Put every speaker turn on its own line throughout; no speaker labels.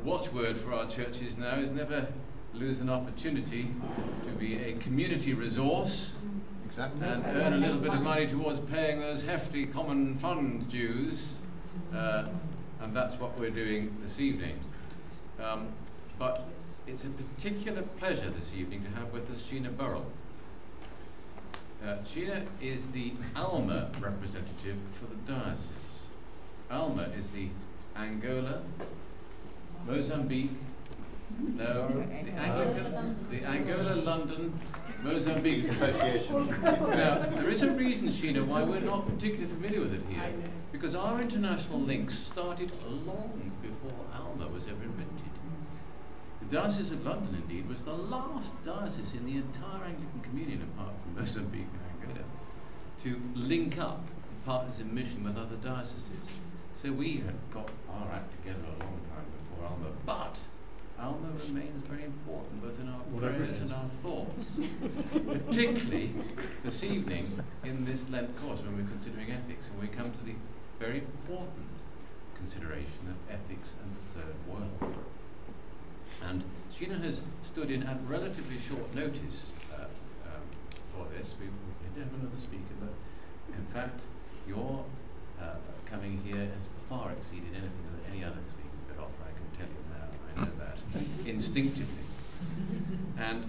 watchword for our churches now is never lose an opportunity to be a community resource. Exactly. And earn a little bit of money towards paying those hefty common fund dues, and that's what we're doing this evening. But it's a particular pleasure this evening to have with us Sheena Burrell. Sheena is the Alma representative for the diocese. Alma is the Angola, Mozambique, no, the Angola, London, Mozambique Association. Now, there is a reason, Sheena, why we're not particularly familiar with it here. Because our international links started long before Alma was ever invented. The Diocese of London, indeed, was the last diocese in the entire Anglican Communion, apart from Mozambique and Angola, to link up partisan mission with other dioceses. So we had got our act together a long time before Alma, but Alma remains very important both in our prayers and our thoughts, particularly this evening in this Lent course when we're considering ethics, and we come to the very important consideration of ethics and the third world. And Sheena has stood in at relatively short notice for this. We did have another speaker, but in fact your coming here has far exceeded anything that any other speaker could offer, I can tell you now. I know that instinctively. And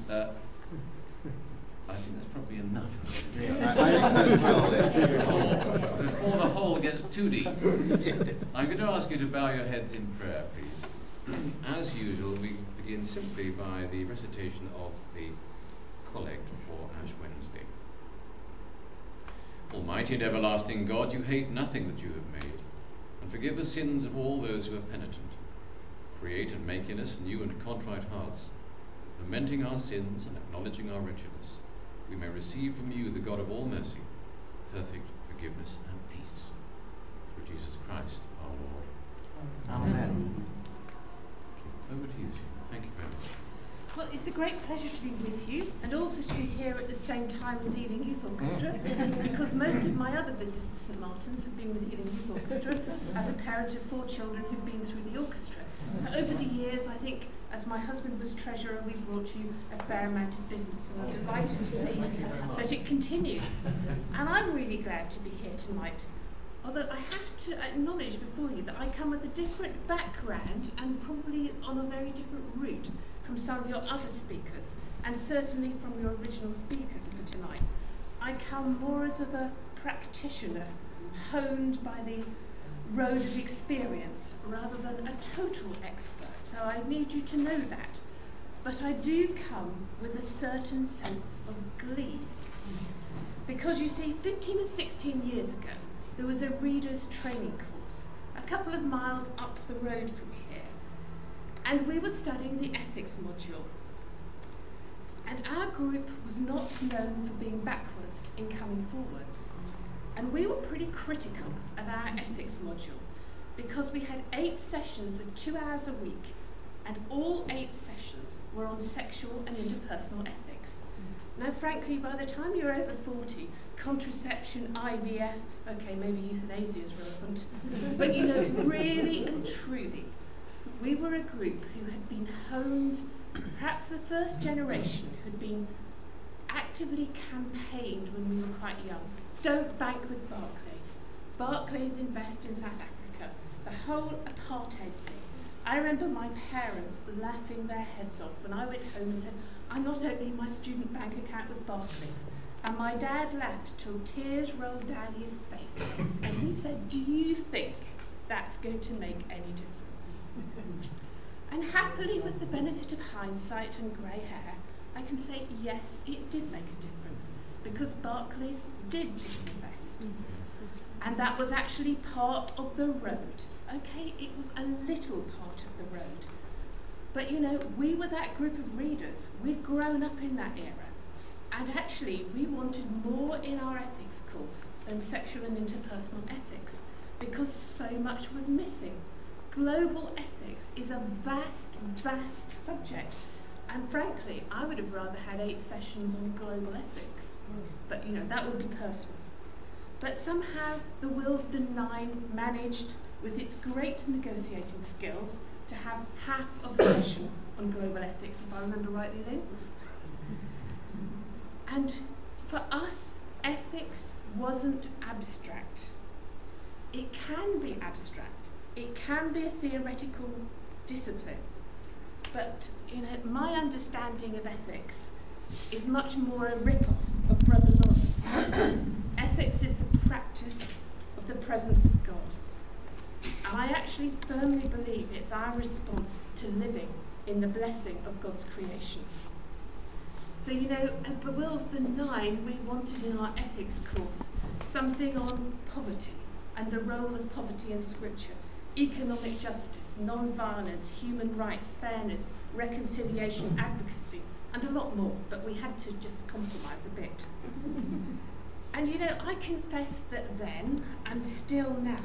I think that's probably enough. Before the hole gets too deep. I'm going to ask you to bow your heads in prayer, please. As usual, we begin simply by the recitation of the collect for Ash Wednesday. Almighty and everlasting God, you hate nothing that you have made, and forgive the sins of all those who are penitent. Create and make in us new and contrite hearts, lamenting our sins and acknowledging our wretchedness. We may receive from you, the God of all mercy, perfect forgiveness and peace. Through Jesus Christ our Lord. Amen. Over to you, Sheena. Thank you very much.
Well, it's a great pleasure to be with you, and also to be here at the same time as Ealing Youth Orchestra, because most of my other visits to St Martin's have been with Ealing Youth Orchestra as a parent of 4 children who've been through the orchestra. So over the years, I think, as my husband was treasurer, we brought you a fair amount of business, and I'm delighted to see that it continues. And I'm really glad to be here tonight, although I have to acknowledge before you that I come with a different background and probably on a very different route from some of your other speakers, and certainly from your original speaker for tonight. I come more as of a practitioner, honed by the road of experience, rather than a total expert, so I need you to know that. But I do come with a certain sense of glee. Because you see, 15 or 16 years ago, there was a reader's training course, a couple of miles up the road from here, and we were studying the ethics module. And our group was not known for being backwards in coming forwards. And we were pretty critical of our ethics module because we had 8 sessions of 2 hours a week, and all 8 sessions were on sexual and interpersonal ethics. Now, frankly, by the time you're over 40, contraception, IVF, okay, maybe euthanasia is relevant, but you know, really and truly, we were a group who had been honed, perhaps the first generation who'd been actively campaigned when we were quite young. Don't bank with Barclays. Barclays invest in South Africa. The whole apartheid thing. I remember my parents laughing their heads off when I went home and said, I'm not opening my student bank account with Barclays. And my dad laughed till tears rolled down his face. And he said, do you think that's going to make any difference? And happily, with the benefit of hindsight and grey hair, I can say, yes, it did make a difference, because Barclays did disinvest. And that was actually part of the road. Okay, it was a little part of the road. But you know, we were that group of readers. We'd grown up in that era. And actually, we wanted more in our ethics course than sexual and interpersonal ethics, because so much was missing. Global ethics is a vast, vast subject. And frankly, I would have rather had 8 sessions on global ethics. But you know, that would be personal. But somehow the Willesden Nine managed, with its great negotiating skills, to to have half of the session on global ethics, if I remember rightly, Lynn. And for us, ethics wasn't abstract. It can be abstract. It can be a theoretical discipline. But my understanding of ethics is much more a rip-off of Brother Lawrence. Ethics is the practice of the presence of God. And I actually firmly believe it's our response to living in the blessing of God's creation. So, as the Willesden 9, we wanted in our ethics course something on poverty and the role of poverty in Scripture, economic justice, non-violence, human rights, fairness, reconciliation, advocacy, and a lot more, but we had to just compromise a bit. And I confess that then, and still now,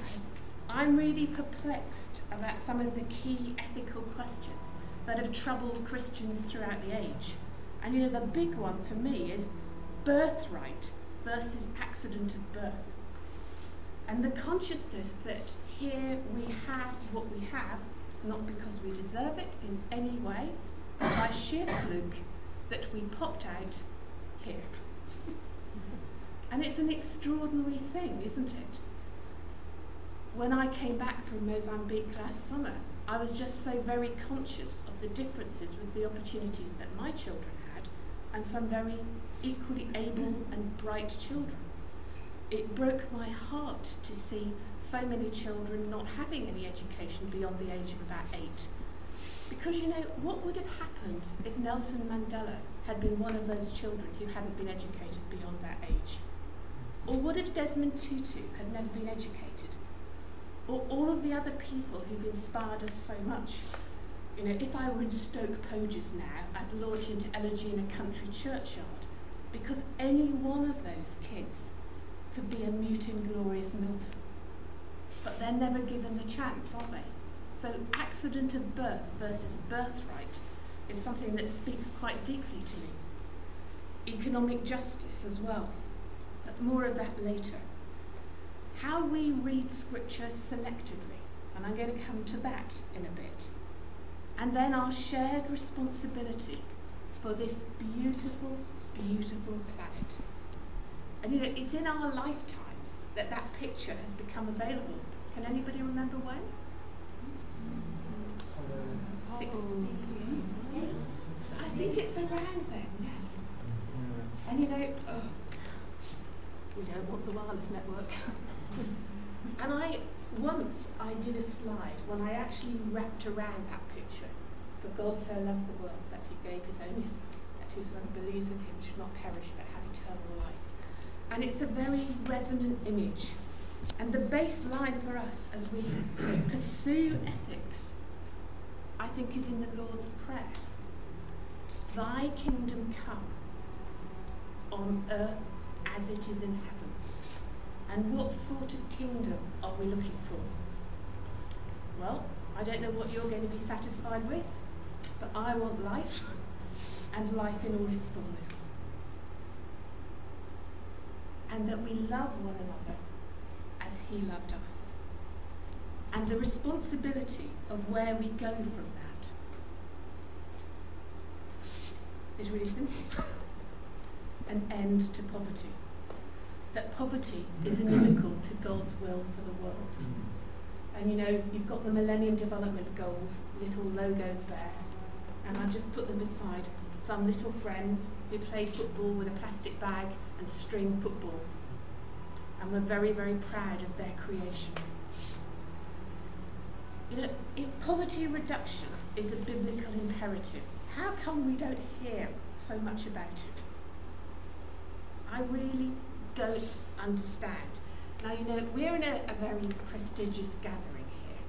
I'm really perplexed about some of the key ethical questions that have troubled Christians throughout the age. And the big one for me is birthright versus accident of birth. And the consciousness that here we have what we have, not because we deserve it in any way, but by sheer fluke, that we popped out here. And it's an extraordinary thing, isn't it? When I came back from Mozambique last summer, I was just so very conscious of the differences with the opportunities that my children had and some very equally able and bright children. It broke my heart to see so many children not having any education beyond the age of about 8. Because what would have happened if Nelson Mandela had been one of those children who hadn't been educated beyond that age? Or what if Desmond Tutu had never been educated? Or all of the other people who've inspired us so much? If I were in Stoke Poges now, I'd launch into elegy in a country churchyard, because any one of those kids could be a muting glorious Milton. But they're never given the chance, are they? So accident of birth versus birthright is something that speaks quite deeply to me. Economic justice as well, but more of that later. How we read Scripture selectively, and I'm going to come to that in a bit. And then our shared responsibility for this beautiful, beautiful planet. And it's in our lifetimes that picture has become available. Can anybody remember when? 60. I think it's around then, yes. And we don't want the wireless network. And I did a slide when I actually wrapped around that picture. For God so loved the world that he gave his only son, that whosoever believes in him should not perish but have eternal life. And it's a very resonant image. And the baseline for us as we pursue ethics, I think, is in the Lord's Prayer. Thy kingdom come on earth as it is in heaven. And what sort of kingdom are we looking for? Well, I don't know what you're going to be satisfied with, but I want life, and life in all its fullness. And that we love one another as he loved us. And the responsibility of where we go from that is really simple. An end to poverty. That poverty is inimical to God's will for the world. And you've got the Millennium Development Goals, little logos there, and I've just put them beside some little friends who play football with a plastic bag and string football. And we're very, very proud of their creation. If poverty reduction is a biblical imperative, how come we don't hear so much about it? I really don't understand. Now, we're in a very prestigious gathering here.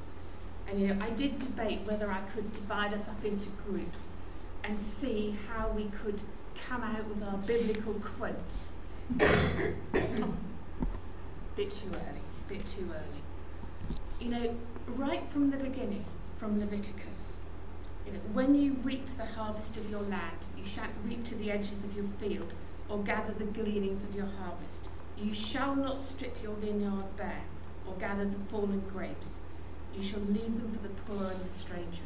And, I did debate whether I could divide us up into groups and see how we could come out with our biblical quotes. Bit too early. Right from the beginning, from Leviticus, when you reap the harvest of your land, you shan't reap to the edges of your field, or gather the gleanings of your harvest. You shall not strip your vineyard bare, or gather the fallen grapes. You shall leave them for the poor and the stranger.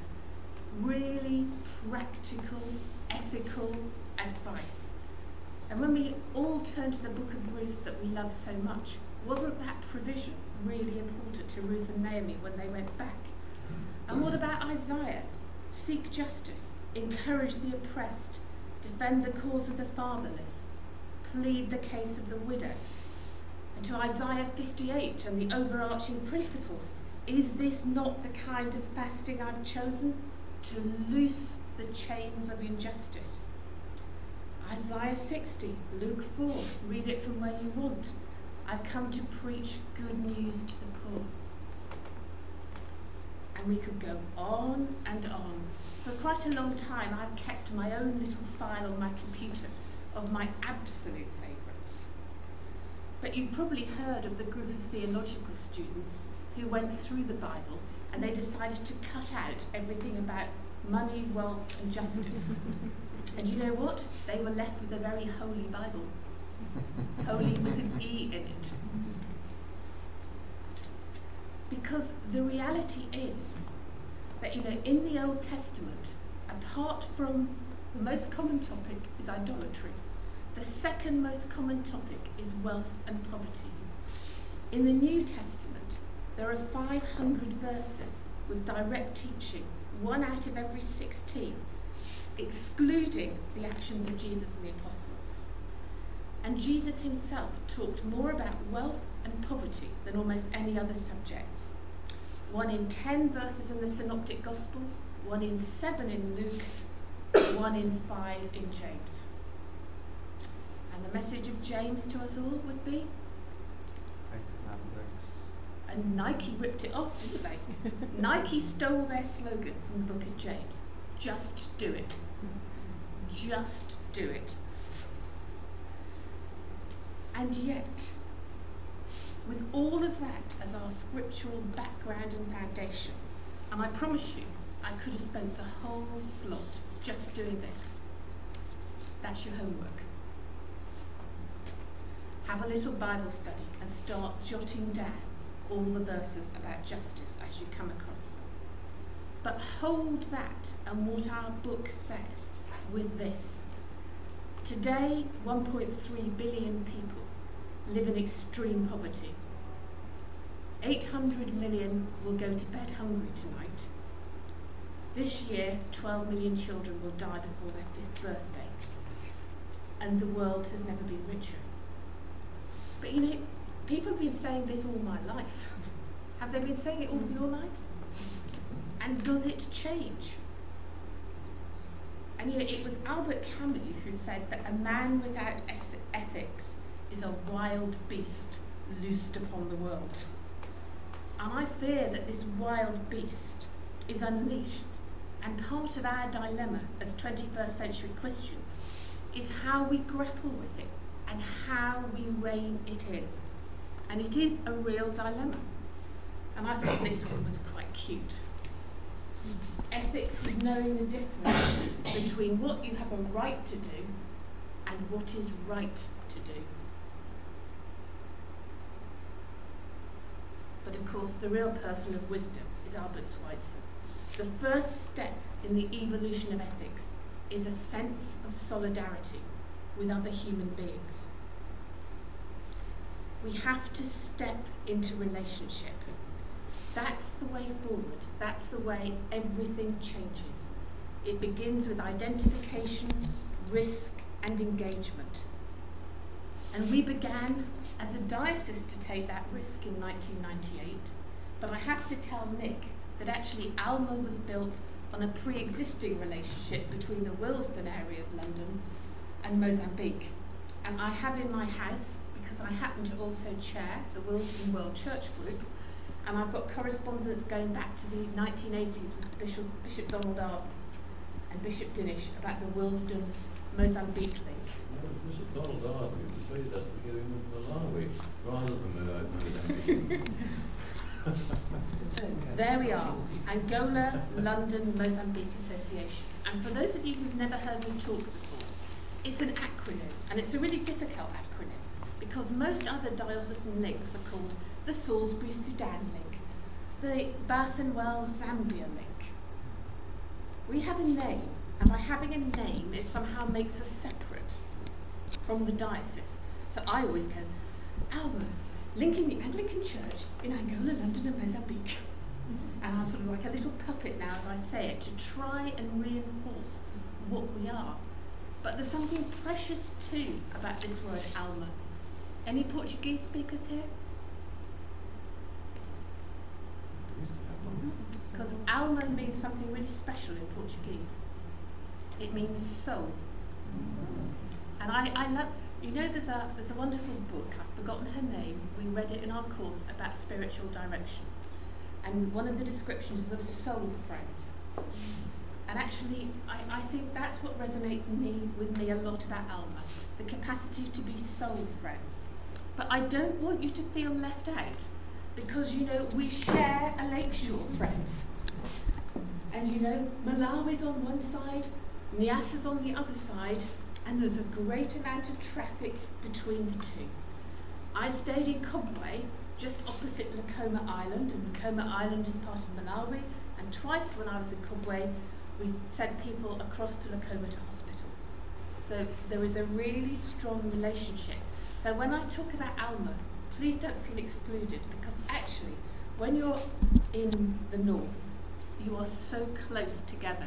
practical, ethical advice. And when we all turn to the book of Ruth that we love so much, wasn't that provision really important to Ruth and Naomi when they went back? And what about Isaiah? Seek justice, encourage the oppressed, defend the cause of the fatherless, plead the case of the widow. And to Isaiah 58 and the overarching principles, is this not the kind of fasting I've chosen? To loose the chains of injustice. Isaiah 60, Luke 4, read it from where you want. I've come to preach good news to the poor. And we could go on and on. For quite a long time, I've kept my own little file on my computer of my absolute favourites. But you've probably heard of the group of theological students who went through the Bible and they decided to cut out everything about money, wealth and justice. And you know what? They were left with a very holy Bible. Holy with an E in it. Because the reality is that, in the Old Testament, apart from the most common topic is idolatry, the second most common topic is wealth and poverty. In the New Testament, there are 500 verses with direct teaching, 1 out of every 16, excluding the actions of Jesus and the apostles. And Jesus himself talked more about wealth and poverty than almost any other subject. 1 in 10 verses in the Synoptic Gospels, 1 in 7 in Luke, 1 in 5 in James. And the message of James to us all would be? And Nike ripped it off, didn't they? Nike stole their slogan from the book of James. Just do it. Just do it. And yet, with all of that as our scriptural background and foundation, and I promise you, I could have spent the whole slot just doing this. That's your homework. Have a little Bible study and start jotting down all the verses about justice as you come across them. But hold that and what our book says with this. Today, 1.3 billion people live in extreme poverty. 800 million will go to bed hungry tonight. This year, 12 million children will die before their 5th birthday. And the world has never been richer. But people have been saying this all my life. Have they been saying it all of your lives? And does it change? And it was Albert Camus who said that a man without ethics is a wild beast loosed upon the world. And I fear that this wild beast is unleashed, and part of our dilemma as 21st century Christians is how we grapple with it and how we rein it in. And it is a real dilemma. And I thought this one was quite cute. Ethics is knowing the difference between what you have a right to do and what is right to do. But of course, the real person of wisdom is Albert Schweitzer. The first step in the evolution of ethics is a sense of solidarity with other human beings. We have to step into relationship. That's the way forward. That's the way everything changes. It begins with identification, risk, and engagement. And we began as a diocese to take that risk in 1998. But I have to tell Nick that actually Alma was built on a pre-existing relationship between the Willesden area of London and Mozambique. And I have in my house, because I happen to also chair the Willesden World Church Group, and I've got correspondence going back to the 1980s with Bishop Donald Arden and Bishop Dinish about the Willesden-Mozambique link.
No, Bishop Donald Arden who persuaded us to go in with Malawi rather than Mozambique.
So there we are, Angola, London, Mozambique Association. And for those of you who've never heard me talk before, it's an acronym, and it's a really difficult acronym because most other diocesan links are called the Salisbury Sudan link, the Bath and Wells Zambia link. We have a name And by having a name, it somehow makes us separate from the diocese. So I always go, Alma, linking the Anglican Church in Angola, London and Mozambique. And I'm sort of like a little puppet now as I say it, to try and reinforce what we are. But there's something precious too about this word Alma. Any Portuguese speakers here? Because Alma means something really special in Portuguese. It means soul. And I love, you know, there's a wonderful book, I've forgotten her name, we read it in our course about spiritual direction. And one of the descriptions is of soul friends. And actually, I think that's what resonates with me a lot about Alma, the capacity to be soul friends. But I don't want you to feel left out, because, you know, we share a lakeshore, friends. And, you know, Malawi's on one side, Niassa's on the other side, and there's a great amount of traffic between the two. I stayed in Kobwe, just opposite Lacoma Island, and Lacoma Island is part of Malawi, and twice when I was in Kobwe, we sent people across to Lacoma to hospital. So there is a really strong relationship. So when I talk about Alma, please don't feel excluded, because actually, when you're in the north, you are so close together.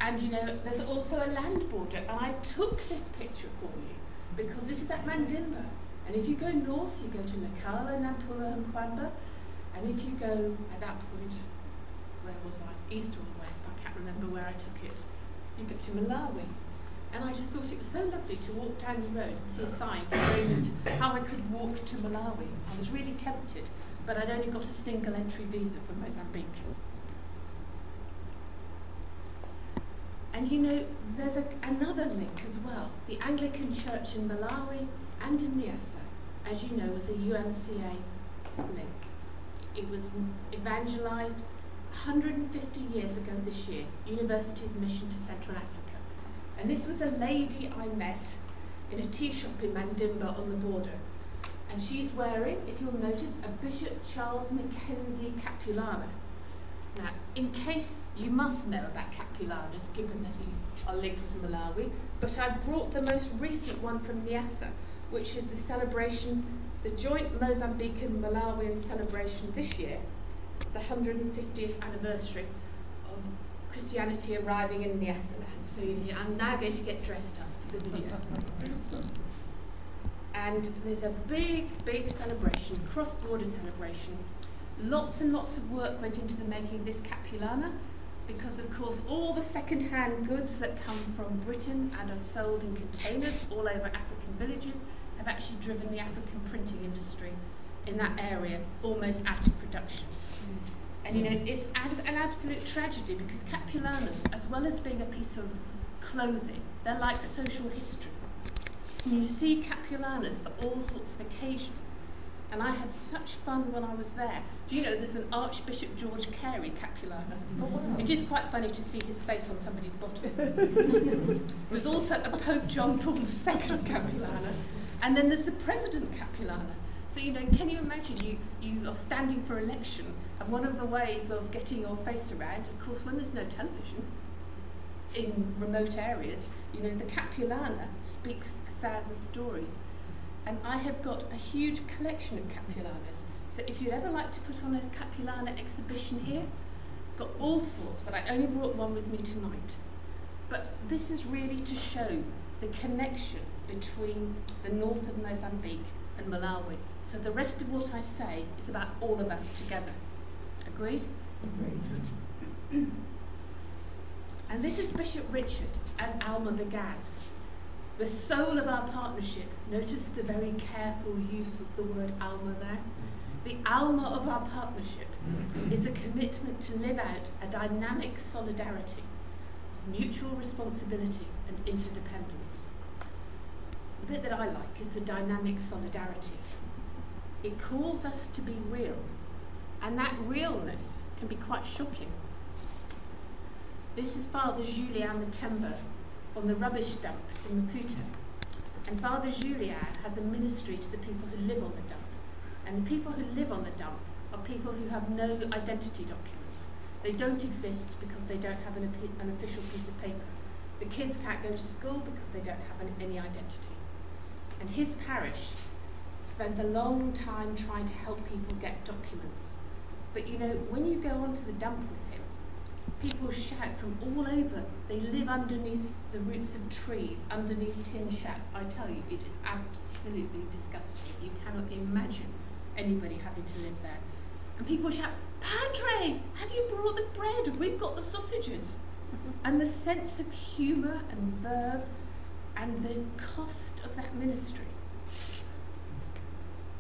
And you know, there's also a land border, and I took this picture for you, because this is at Mandimba. And if you go north, you go to Nacala, Nampula and Kwamba, and if you go at that point, where was I? East or west, I can't remember where I took it. You go to Malawi. And I just thought it was so lovely to walk down the road and see a sign showing how I could walk to Malawi. I was really tempted, but I'd only got a single entry visa from Mozambique. And you know, there's another link as well. The Anglican Church in Malawi and in Niassa, as you know, was a UMCA link. It was evangelized 150 years ago this year, University's mission to Central Africa. And this was a lady I met in a tea shop in Mandimba on the border. And she's wearing, if you'll notice, a Bishop Charles Mackenzie Capulana. Now, in case you must know about Capulanas, given that you are linked with Malawi, but I've brought the most recent one from Niassa, which is the celebration, the joint Mozambican-Malawian celebration this year, the 150th anniversary of Christianity arriving in Niassa land. So I'm now going to get dressed up for the video. And there's a big, big celebration, cross-border celebration. Lots and lots of work went into the making of this Capulana, because of course all the second-hand goods that come from Britain and are sold in containers all over African villages have actually driven the African printing industry in that area almost out of production. And you know, it's an absolute tragedy, because Capulanas, as well as being a piece of clothing, they're like social history. And you see Capulanas for all sorts of occasions. And I had such fun when I was there. Do you know there's an Archbishop George Carey Capulana? Oh, wow. It is quite funny to see his face on somebody's bottom. There's also a Pope John Paul II Capulana. And then there's the President Capulana. So, you know, can you imagine you are standing for election, and one of the ways of getting your face around, of course, when there's no television in remote areas, you know, the Capulana speaks 1,000 stories. And I have got a huge collection of Capulanas. So if you'd ever like to put on a Capulana exhibition here, got all sorts, but I only brought one with me tonight. But this is really to show the connection between the north of Mozambique and Malawi. So the rest of what I say is about all of us together. Agreed? Agreed. And this is Bishop Richard, as Alma began. The soul of our partnership, notice the very careful use of the word Alma there. The Alma of our partnership is a commitment to live out a dynamic solidarity of mutual responsibility and interdependence. The bit that I like is the dynamic solidarity. It calls us to be real, and that realness can be quite shocking. This is Father Julien Matemba on the rubbish dump in Maputo. And Father Julien has a ministry to the people who live on the dump. And the people who live on the dump are people who have no identity documents. They don't exist because they don't have an official piece of paper. The kids can't go to school because they don't have any identity. And his parish spends a long time trying to help people get documents. But you know, when you go onto the dump with him, people shout from all over. They live underneath the roots of trees, underneath tin shacks. I tell you, it is absolutely disgusting. You cannot imagine anybody having to live there. And people shout, "Padre, have you brought the bread? We've got the sausages." And the sense of humour and verve and the cost of that ministry.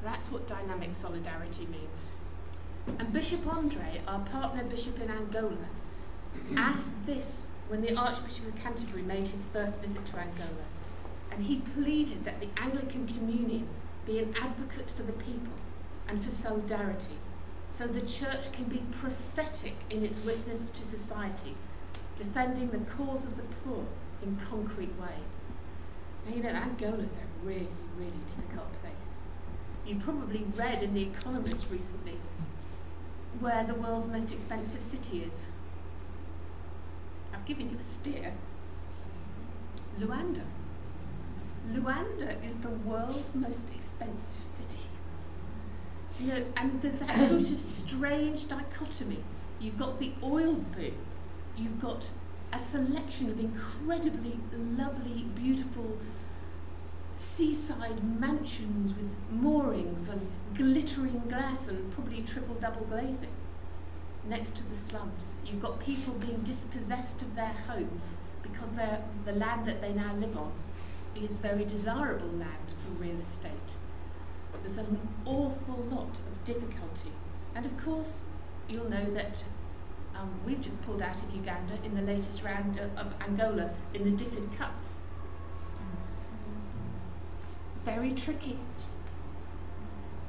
That's what dynamic solidarity means. And Bishop Andre, our partner bishop in Angola, asked this when the Archbishop of Canterbury made his first visit to Angola. And he pleaded that the Anglican Communion be an advocate for the people and for solidarity, so the Church can be prophetic in its witness to society, defending the cause of the poor in concrete ways. Now, you know, Angola's a really, really difficult place. You probably read in The Economist recently where the world's most expensive city is. I've given you a steer. Luanda. Luanda is the world's most expensive city. You know, and there's that sort of strange dichotomy. You've got the oil boom. You've got a selection of incredibly lovely, beautiful seaside mansions with moorings and glittering glass and probably triple-double glazing next to the slums. You've got people being dispossessed of their homes because the land that they now live on is very desirable land for real estate. There's an awful lot of difficulty. And of course, you'll know that we've just pulled out of Uganda in the latest round of Angola in the DFID cuts. Very tricky.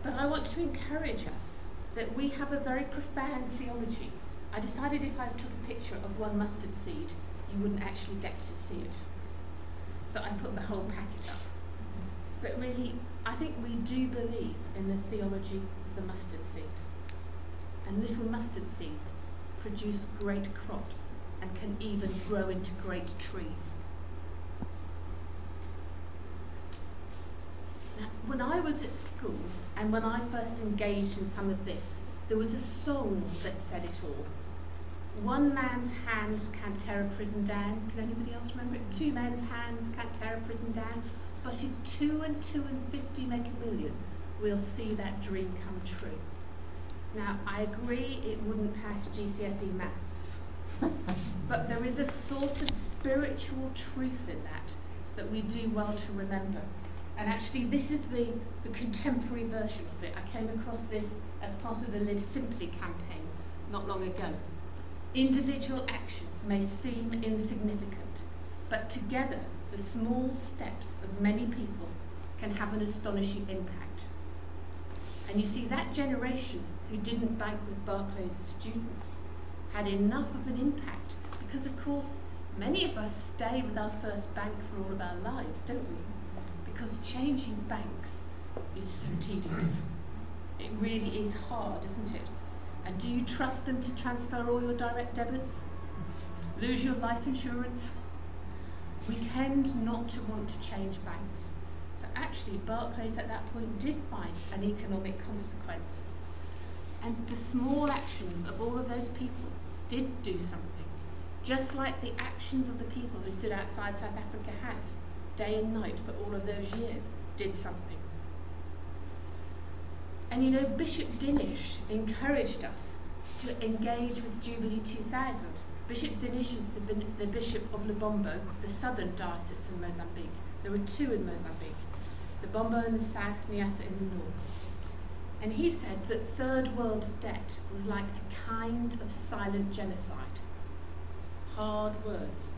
But I want to encourage us that we have a very profound theology. I decided if I took a picture of one mustard seed, you wouldn't actually get to see it. So I put the whole packet up. But really, I think we do believe in the theology of the mustard seed. And little mustard seeds produce great crops and can even grow into great trees. Now, when I was at school and when I first engaged in some of this, there was a song that said it all. One man's hands can't tear a prison down. Can anybody else remember it? Two men's hands can't tear a prison down. But if 2 and 2 and 50 make a million, we'll see that dream come true. Now, I agree it wouldn't pass GCSE maths, but there is a sort of spiritual truth in that we do well to remember. And actually, this is the contemporary version of it. I came across this as part of the Live Simply campaign not long ago. Individual actions may seem insignificant, but together, the small steps of many people can have an astonishing impact. And you see, that generation who didn't bank with Barclays as students had enough of an impact because, of course, many of us stay with our first bank for all of our lives, don't we? Because changing banks is so tedious. It really is hard, isn't it? And do you trust them to transfer all your direct debits? Lose your life insurance? We tend not to want to change banks. So actually, Barclays at that point did find an economic consequence. And the small actions of all of those people did do something. Just like the actions of the people who stood outside South Africa House day and night for all of those years did something. And you know, Bishop Dinish encouraged us to engage with Jubilee 2000. Bishop Dinish is the Bishop of Lubombo, the southern diocese in Mozambique. There were two in Mozambique, Lubombo in the south, Niassa in the north. And he said that third world debt was like a kind of silent genocide. Hard words,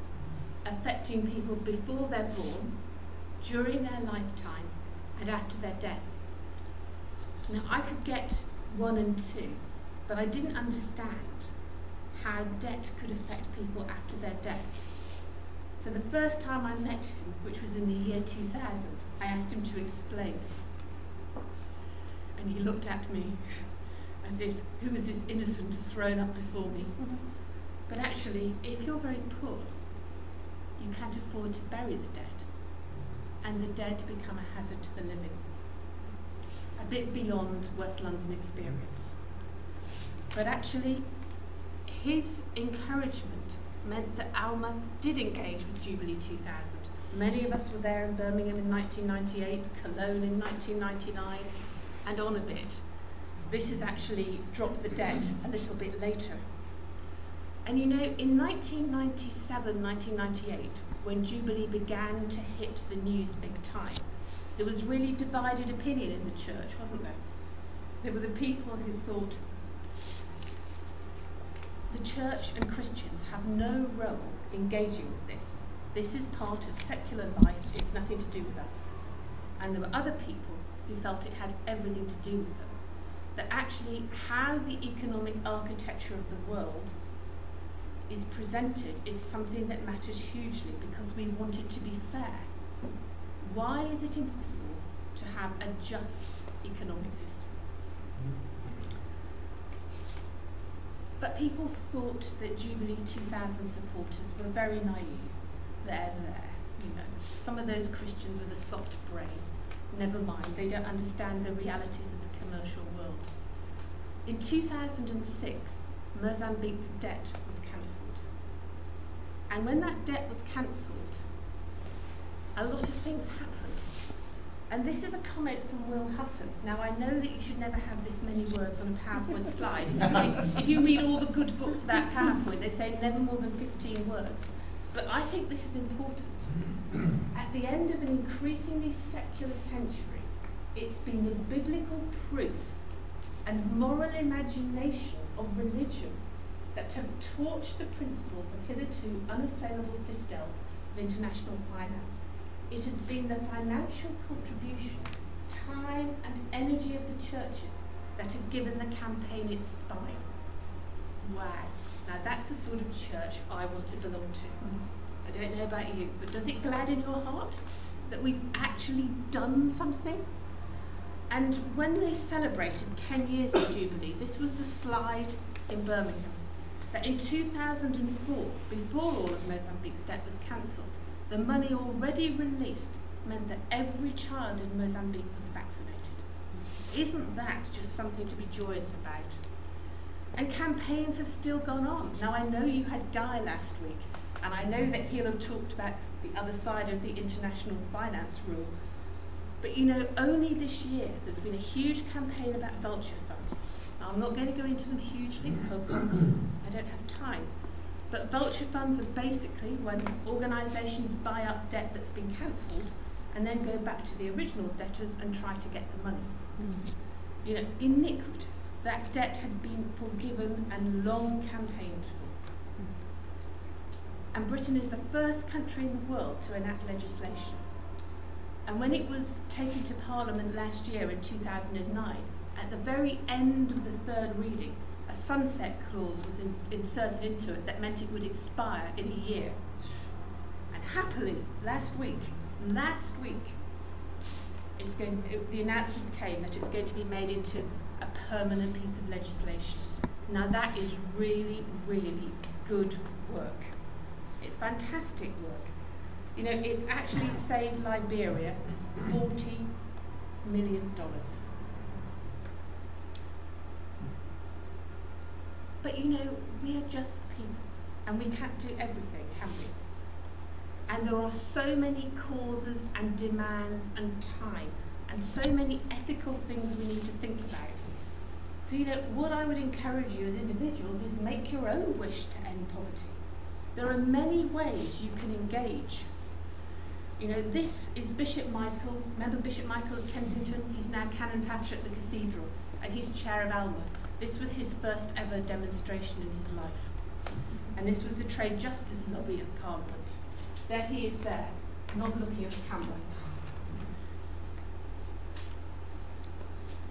affecting people before they're born, during their lifetime, and after their death. Now, I could get 1 and 2, but I didn't understand how debt could affect people after their death. So the first time I met him, which was in the year 2000, I asked him to explain. And he looked at me as if, who is this innocent thrown up before me? But actually, if you're very poor, you can't afford to bury the dead, and the dead become a hazard to the living. A bit beyond West London experience. But actually, his encouragement meant that Alma did engage with Jubilee 2000. Many of us were there in Birmingham in 1998, Cologne in 1999, and on a bit. This has actually dropped the dead a little bit later. And you know, in 1997, 1998, when Jubilee began to hit the news big time, there was really divided opinion in the church, wasn't there? There were the people who thought the church and Christians have no role engaging with this. This is part of secular life, it's nothing to do with us. And there were other people who felt it had everything to do with them. That actually how the economic architecture of the world is presented is something that matters hugely because we want it to be fair. Why is it impossible to have a just economic system? But people thought that Jubilee 2000 supporters were very naive. They're there, you know. Some of those Christians with a soft brain, never mind, they don't understand the realities of the commercial world. In 2006, Mozambique's debt was cancelled. And when that debt was cancelled, a lot of things happened. And this is a comment from Will Hutton. Now, I know that you should never have this many words on a PowerPoint slide. If you read all the good books about PowerPoint, they say never more than 15 words. But I think this is important. At the end of an increasingly secular century, it's been the biblical proof and moral imagination of religion that have torched the principles of hitherto unassailable citadels of international finance. It has been the financial contribution, time and energy of the churches that have given the campaign its spine. Wow. Now that's the sort of church I want to belong to. I don't know about you, but does it glad in your heart that we've actually done something? And when they celebrated 10 years of Jubilee, this was the slide in Birmingham, that in 2004, before all of Mozambique's debt was cancelled, the money already released meant that every child in Mozambique was vaccinated. Isn't that just something to be joyous about? And campaigns have still gone on. Now I know you had Guy last week, and I know that he'll have talked about the other side of the international finance rule. But you know, only this year there's been a huge campaign about vulture funds. Now I'm not going to go into them hugely because I don't have time. But vulture funds are basically when organisations buy up debt that's been cancelled and then go back to the original debtors and try to get the money. You know, iniquitous. That debt had been forgiven and long campaigned for. And Britain is the first country in the world to enact legislation. And when it was taken to Parliament last year in 2009, at the very end of the third reading, a sunset clause was inserted into it that meant it would expire in a year. And happily, last week, the announcement came that it's going to be made into a permanent piece of legislation. Now that is really, really good work. It's fantastic work. You know, it's actually saved Liberia $40 million. But you know, we are just people, and we can't do everything, can we? And there are so many causes and demands and time, and so many ethical things we need to think about. So you know, what I would encourage you as individuals is make your own wish to end poverty. There are many ways you can engage. You know, this is Bishop Michael. Remember Bishop Michael of Kensington? He's now canon pastor at the cathedral, and he's chair of Alma. This was his first ever demonstration in his life. And this was the Trade Justice Lobby of Parliament. There he is there, not looking at the camera.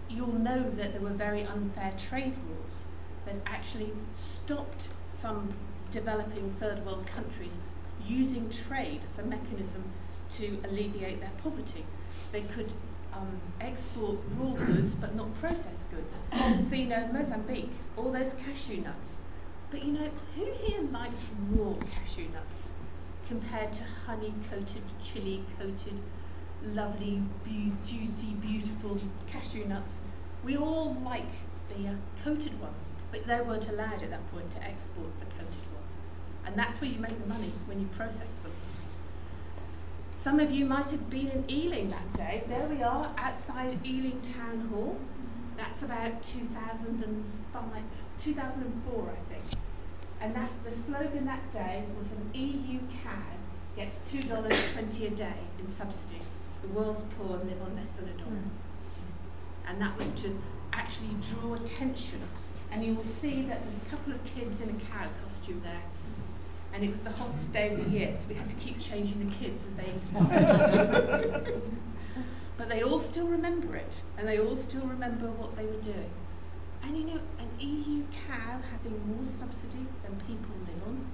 You'll know that there were very unfair trade rules that actually stopped some developing third world countries using trade as a mechanism to alleviate their poverty. They could export raw goods but not processed goods. So you know, Mozambique, all those cashew nuts. But you know, who here likes raw cashew nuts compared to honey-coated, chili-coated, lovely, juicy, beautiful cashew nuts? We all like the coated ones, but they weren't allowed at that point to export the coated ones. And that's where you make the money, when you process them. Some of you might have been in Ealing that day. There we are, outside Ealing Town Hall. That's about 2004, I think. And the slogan that day was an EU cow gets $2.20 a day in subsidy. The world's poor live on less than $1. And that was to actually draw attention. And you will see that there's a couple of kids in a cow costume there. And it was the hottest day of the year, so we had to keep changing the kids as they expired. But they all still remember it, and they all still remember what they were doing. And you know, an EU cow having more subsidy than people live on.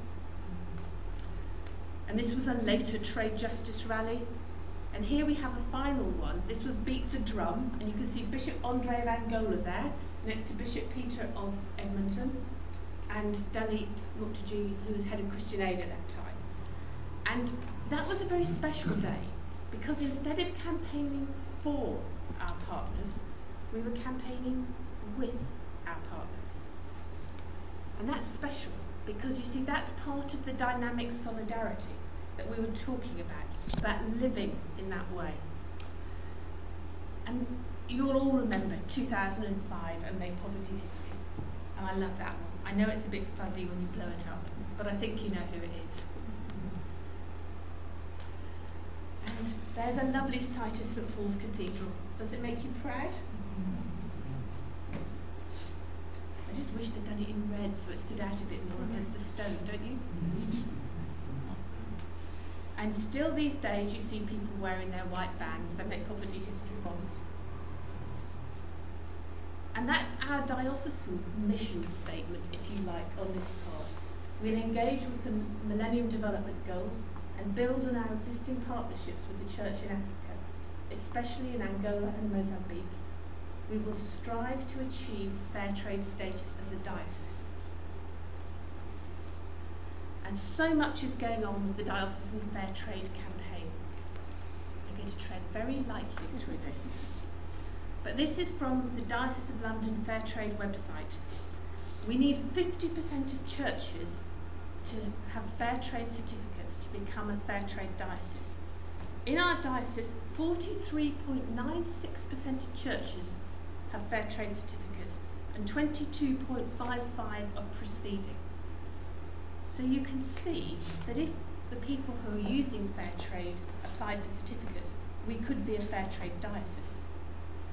And this was a later trade justice rally. And here we have a final one. This was Beat the Drum, and you can see Bishop Andre of Angola there, next to Bishop Peter of Edmonton, and Dali Muktaji, who was head of Christian Aid at that time. And that was a very special day, because instead of campaigning for our partners, we were campaigning with our partners. And that's special, because you see, that's part of the dynamic solidarity that we were talking about living in that way. And you'll all remember 2005 and Make Poverty History. And I love that one. I know it's a bit fuzzy when you blow it up, but I think you know who it is. And there's a lovely sight of St Paul's Cathedral. Does it make you proud? I just wish they'd done it in red so it stood out a bit more against the stone, don't you? And still these days you see people wearing their white bands, their Make Poverty History bonds. And that's our diocesan mission statement, if you like, on this part. We'll engage with the Millennium Development Goals and build on our existing partnerships with the Church in Africa, especially in Angola and Mozambique. We will strive to achieve fair trade status as a diocese. And so much is going on with the Diocesan Fair Trade campaign. I'm going to tread very lightly through this. But this is from the Diocese of London Fair Trade website. We need 50% of churches to have fair trade certificates to become a fair trade diocese. In our diocese, 43.96% of churches have fair trade certificates and 22.55% are proceeding. So you can see that if the people who are using fair trade applied for certificates, we could be a fair trade diocese.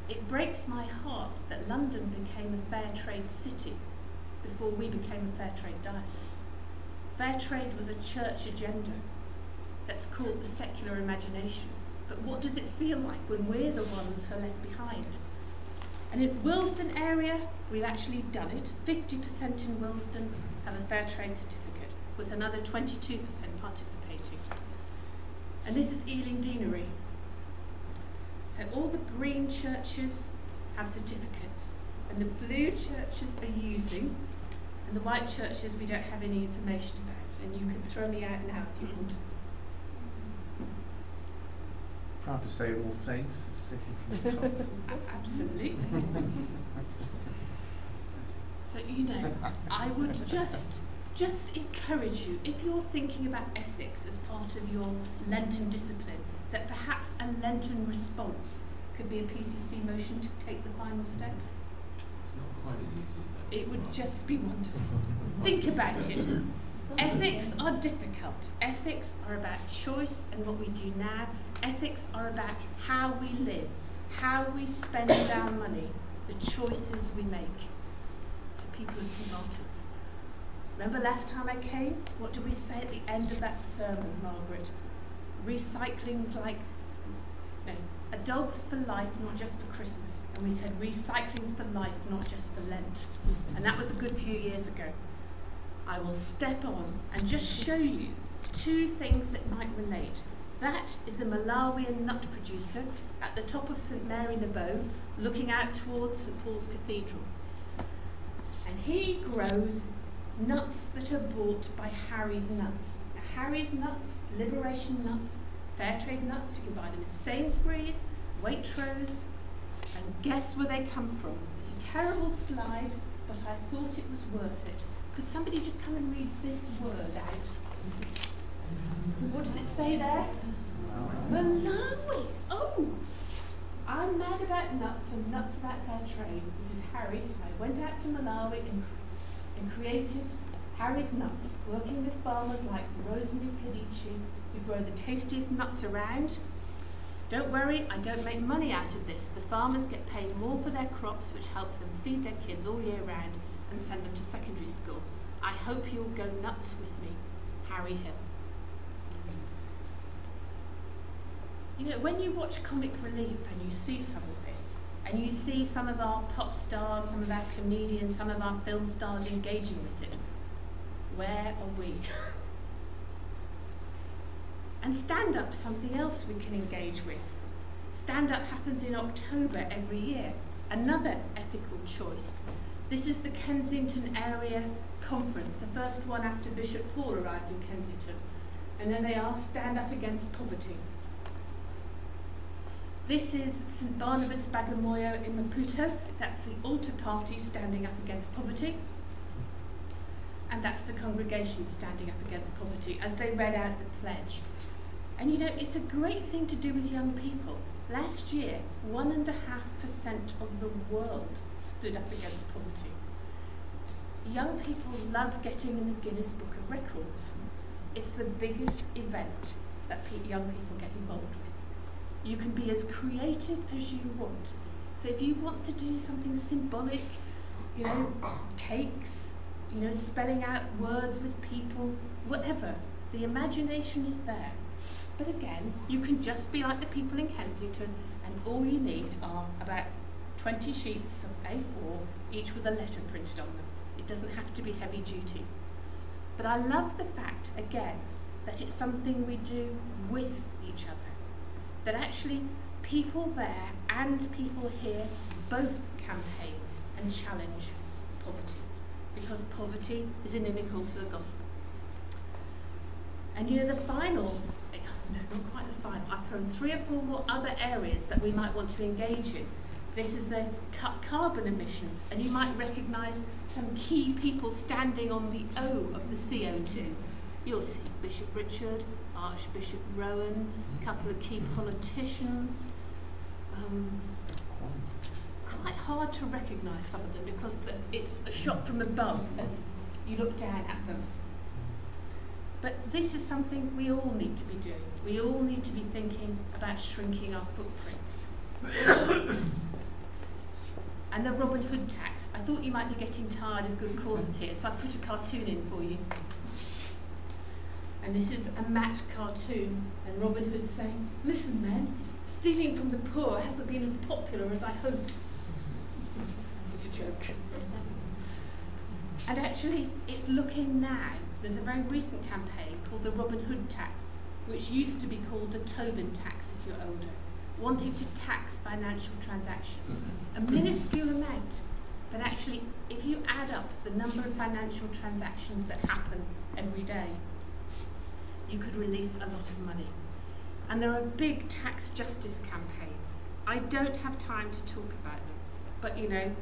It breaks my heart that London became a fair trade city before we became a fair trade diocese. Fair trade was a church agenda that's called the secular imagination. But what does it feel like when we're the ones who are left behind? And in Willesden area, we've actually done it. 50% in Willesden have a fair trade certificate, with another 22% participating. And this is Ealing Deanery. So all the green churches have certificates, and the blue churches are using, and the white churches we don't have any information about, and you can throw me out now if you want.
Proud to say All Saints is sitting from the top.
Absolutely. So, you know, I would just encourage you, if you're thinking about ethics as part of your Lenten discipline, that perhaps a Lenten response could be a PCC motion to take the final step.
It's not quite as easy as that.
It would just be wonderful. Think about it. Ethics are difficult. Ethics are about choice and what we do now. Ethics are about how we live, how we spend our money, the choices we make. So people of St Martin's. Remember last time I came? What did we say at the end of that sermon, Margaret? Recycling's like, no, a dog's for life, not just for Christmas. And we said recycling's for life, not just for Lent. And that was a good few years ago. I will step on and just show you two things that might relate. That is a Malawian nut producer at the top of St Mary le Bow, looking out towards St Paul's Cathedral. And he grows nuts that are bought by Harry's Nuts. Now, Harry's Nuts, Liberation Nuts, Fairtrade Nuts, you can buy them in Sainsbury's, Waitrose, and guess where they come from? It's a terrible slide, but I thought it was worth it. Could somebody just come and read this word out? What does it say there? Malawi. Oh! I'm mad about nuts and nuts about fair trade. This is Harry, so I went out to Malawi and created Harry's Nuts, working with farmers like Rosemary Kadichi, who grow the tastiest nuts around. Don't worry, I don't make money out of this. The farmers get paid more for their crops, which helps them feed their kids all year round and send them to secondary school. I hope you'll go nuts with me. Harry Hill. You know, when you watch Comic Relief and you see some of this, and you see some of our pop stars, some of our comedians, some of our film stars engaging with it, where are we? And stand-up's something else we can engage with. Stand-up happens in October every year. Another ethical choice. This is the Kensington Area Conference, the first one after Bishop Paul arrived in Kensington. And then they asked Stand Up Against Poverty. This is St Barnabas Bagamoyo in Maputo. That's the altar party standing up against poverty. And that's the congregation standing up against poverty as they read out the pledge. And you know, it's a great thing to do with young people. Last year, 1.5% of the world stood up against poverty. Young people love getting in the Guinness Book of Records. It's the biggest event that young people get involved with. You can be as creative as you want. So if you want to do something symbolic, you know, cakes, you know, spelling out words with people, whatever, the imagination is there. But again, you can just be like the people in Kensington, and all you need are about 20 sheets of A4, each with a letter printed on them. It doesn't have to be heavy duty. But I love the fact, again, that it's something we do with each other. That actually people there and people here both campaign and challenge poverty, because poverty is inimical to the gospel. And you know, the final, no, not quite the final, I've thrown 3 or 4 more other areas that we might want to engage in. This is the cut carbon emissions, and you might recognise some key people standing on the O of the CO2. You'll see Bishop Richard, Archbishop Rowan, a couple of key politicians. Quite hard to recognise some of them because it's a shot from above as you look down at them. But this is something we all need to be doing. We all need to be thinking about shrinking our footprints. And the Robin Hood tax. I thought you might be getting tired of good causes here, so I put a cartoon in for you. And this is a matte cartoon, and Robin Hood saying, "Listen, men, stealing from the poor hasn't been as popular as I hoped." It's a joke. And actually, it's looking now. There's a very recent campaign called the Robin Hood tax, which used to be called the Tobin tax if you're older, wanting to tax financial transactions. A minuscule amount, but actually, if you add up the number of financial transactions that happen every day, you could release a lot of money. And there are big tax justice campaigns. I don't have time to talk about them, but you know,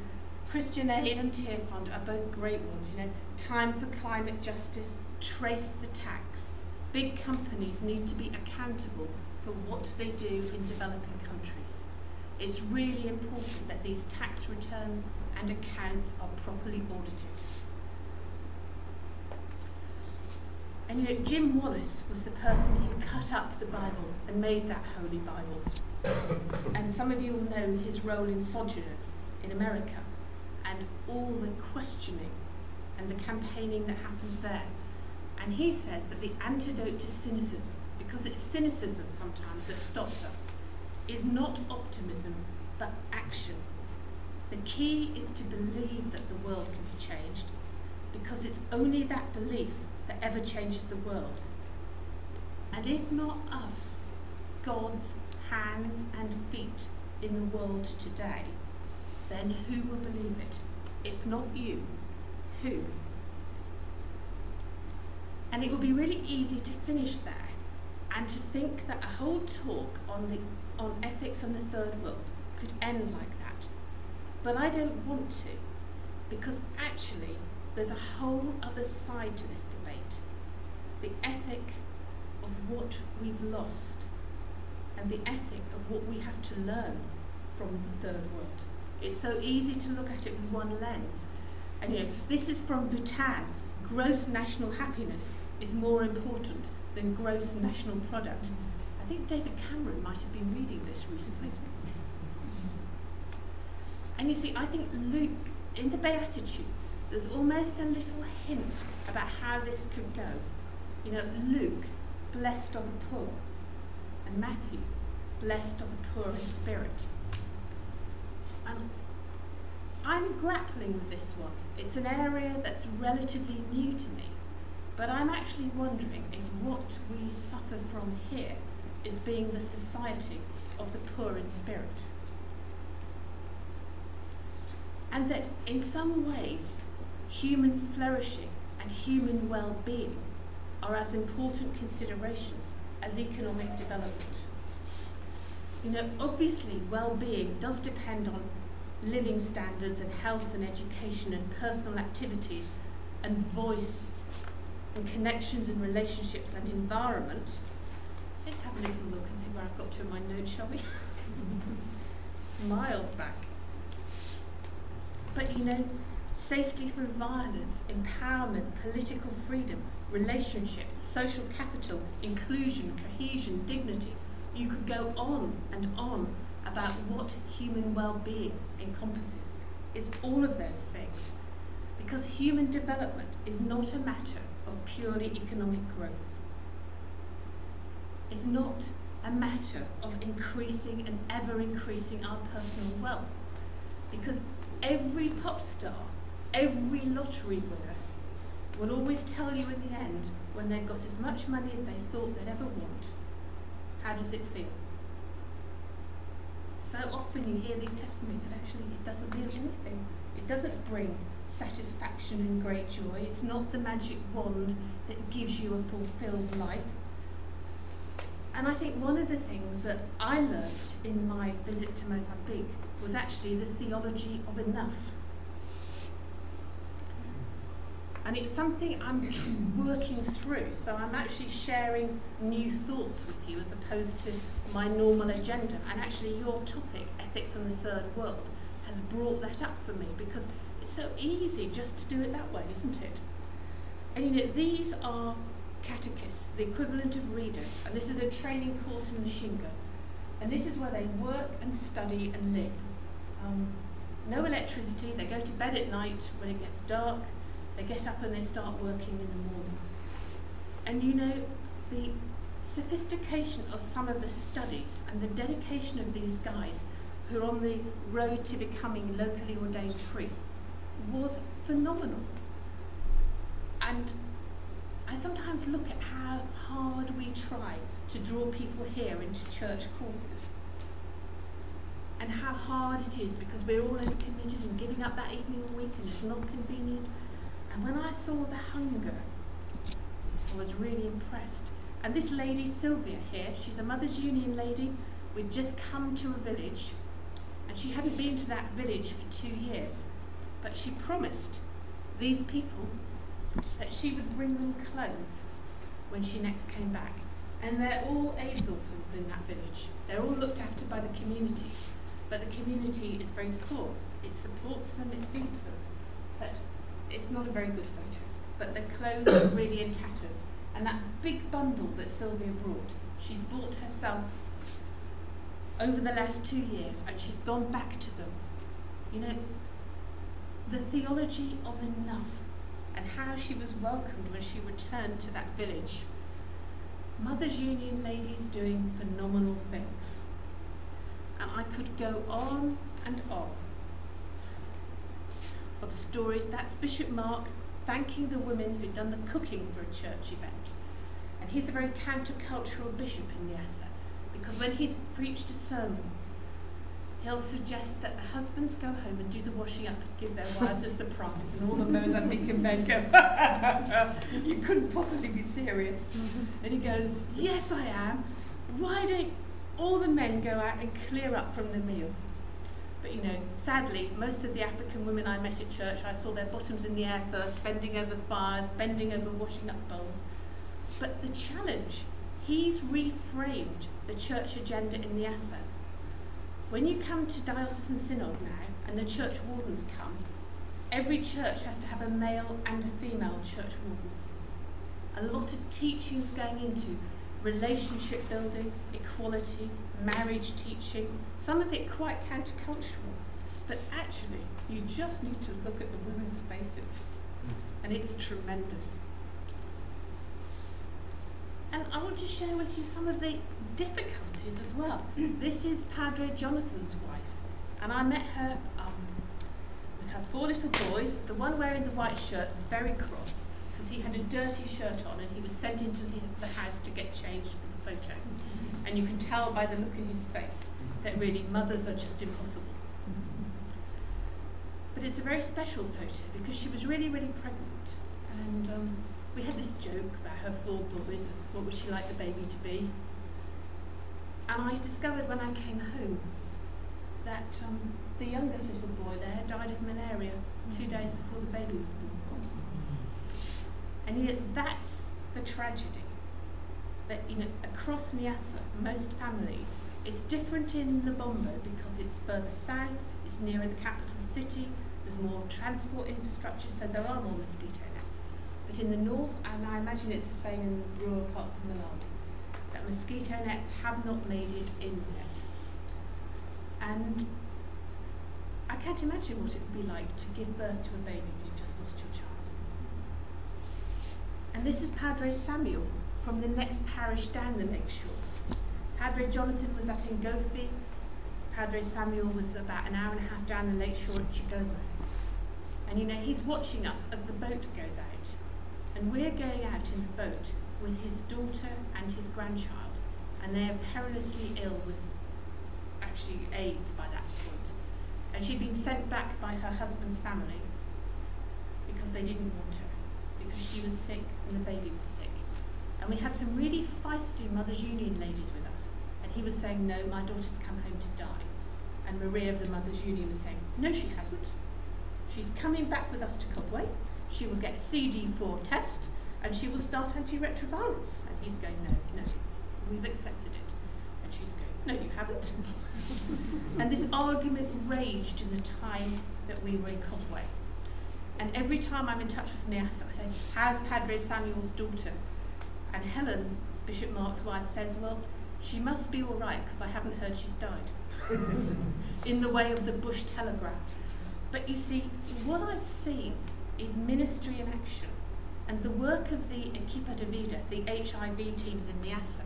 Christian Aid and Tear Fund are both great ones. You know, Time for Climate Justice, Trace the Tax. Big companies need to be accountable for what they do in developing countries. It's really important that these tax returns and accounts are properly audited. And you know, Jim Wallace was the person who cut up the Bible and made that Holy Bible. And some of you will know his role in Sojourners in America and all the questioning and the campaigning that happens there. And he says that the antidote to cynicism, because it's cynicism sometimes that stops us, is not optimism, but action. The key is to believe that the world can be changed, because it's only that belief that ever changes the world. And if not us, God's hands and feet in the world today, then who will believe it? If not you, who? And it would be really easy to finish there and to think that a whole talk on ethics and the third world could end like that. But I don't want to, because actually there's a whole other side to this debate. The ethic of what we've lost and the ethic of what we have to learn from the third world. It's so easy to look at it with one lens. And this is from Bhutan. Gross national happiness is more important than gross national product. I think David Cameron might have been reading this recently. And you see, I think Luke, in the Beatitudes, there's almost a little hint about how this could go. Luke, blessed are the poor, and Matthew, blessed are the poor in spirit. And I'm grappling with this one. It's an area that's relatively new to me, but I'm actually wondering if what we suffer from here is being the society of the poor in spirit. And that in some ways, human flourishing and human well-being are as important considerations as economic development. Obviously well-being does depend on living standards and health and education and personal activities and voice and connections and relationships and environment. Let's have a little look and see where I've got to in my notes, shall we? Miles back. But safety from violence, empowerment, political freedom, relationships, social capital, inclusion, cohesion, dignity. You could go on and on about what human well-being encompasses. It's all of those things. Because human development is not a matter of purely economic growth. It's not a matter of increasing and ever increasing our personal wealth. Because every pop star, every lottery winner will always tell you in the end, when they've got as much money as they thought they'd ever want, how does it feel? So often you hear these testimonies that actually it doesn't mean anything. It doesn't bring satisfaction and great joy. It's not the magic wand that gives you a fulfilled life. And I think one of the things that I learnt in my visit to Mozambique was actually the theology of enough. And it's something I'm working through, so I'm actually sharing new thoughts with you as opposed to my normal agenda. And actually your topic, ethics and the third world, has brought that up for me because it's so easy just to do it that way, isn't it? And these are catechists, the equivalent of readers, and this is a training course in Nshinga. And this is where they work and study and live. No electricity, they go to bed at night when it gets dark, they get up and they start working in the morning. And the sophistication of some of the studies and the dedication of these guys who are on the road to becoming locally ordained priests was phenomenal. And I sometimes look at how hard we try to draw people here into church courses and how hard it is because we're all overcommitted and giving up that evening a week and it's not convenient. And when I saw the hunger, I was really impressed. And this lady, Sylvia here, she's a Mothers Union lady. We'd just come to a village and she hadn't been to that village for 2 years, but she promised these people that she would bring them clothes when she next came back. And they're all AIDS orphans in that village. They're all looked after by the community, but the community is very poor. It supports them, it feeds them, but it's not a very good photo. But the clothes are really in tatters. And that big bundle that Sylvia brought, she's bought herself over the last 2 years, and she's gone back to them. The theology of enough and how she was welcomed when she returned to that village. Mothers Union ladies doing phenomenal things. And I could go on and on of stories. That's Bishop Mark thanking the women who'd done the cooking for a church event. And he's a very countercultural bishop in Nyasa. because when he's preached a sermon, he'll suggest that the husbands go home and do the washing up and give their wives a surprise, and all the Mozambican men go, you couldn't possibly be serious. And he goes, yes I am. Why don't all the men go out and clear up from the meal? But you know, sadly, most of the African women I met at church, I saw their bottoms in the air first, bending over fires, bending over washing up bowls. But the challenge, he's reframed the church agenda in the Asa. When you come to diocesan synod now, and the church wardens come, every church has to have a male and a female church warden. A lot of teachings going into relationship building, equality, marriage teaching, some of it quite countercultural. But actually, you just need to look at the women's faces, and it's tremendous. And I want to share with you some of the difficulties as well. This is Padre Jonathan's wife, and I met her with her 4 little boys. The one wearing the white shirt's very cross because he had a dirty shirt on and he was sent into the house to get changed for the photo. And you can tell by the look in his face that really mothers are just impossible. But it's a very special photo because she was really, really pregnant, and we had this joke about her 4 boys and what would she like the baby to be. And I discovered when I came home that the youngest little boy there died of malaria 2 days before the baby was born. And yet that's the tragedy. That, you know, across Niassa, most families, it's different in Lubombo because it's further south, it's nearer the capital city, there's more transport infrastructure, so there are more mosquito nets. But in the north, and I imagine it's the same in the rural parts of Malawi, that mosquito nets have not made it in yet. And I can't imagine what it would be like to give birth to a baby when you've just lost your child. And this is Padre Samuel from the next parish down the lakeshore. Padre Jonathan was at Ngofi. Padre Samuel was about an hour and a half down the lakeshore at Chigoma. And you know, he's watching us as the boat goes out. And we're going out in the boat with his daughter and his grandchild. And they are perilously ill with actually AIDS by that point. And she'd been sent back by her husband's family because they didn't want her, because she was sick and the baby was sick. And we had some really feisty Mothers Union ladies with us. And he was saying, no, my daughter's come home to die. And Maria of the Mothers Union was saying, no, she hasn't. She's coming back with us to Kobwe. She will get a CD4 test and she will start antiretrovirals. And he's going, no, we've accepted it. And she's going, no, you haven't. And this argument raged in the time that we were in Kobwe. And every time I'm in touch with Niassa, I say, how's Padre Samuel's daughter? And Helen, Bishop Mark's wife, says, well, she must be all right because I haven't heard she's died. In the way of the Bush telegram. But you see, what I've seen is ministry in action and the work of the Equipa de Vida, the HIV teams in Niassa.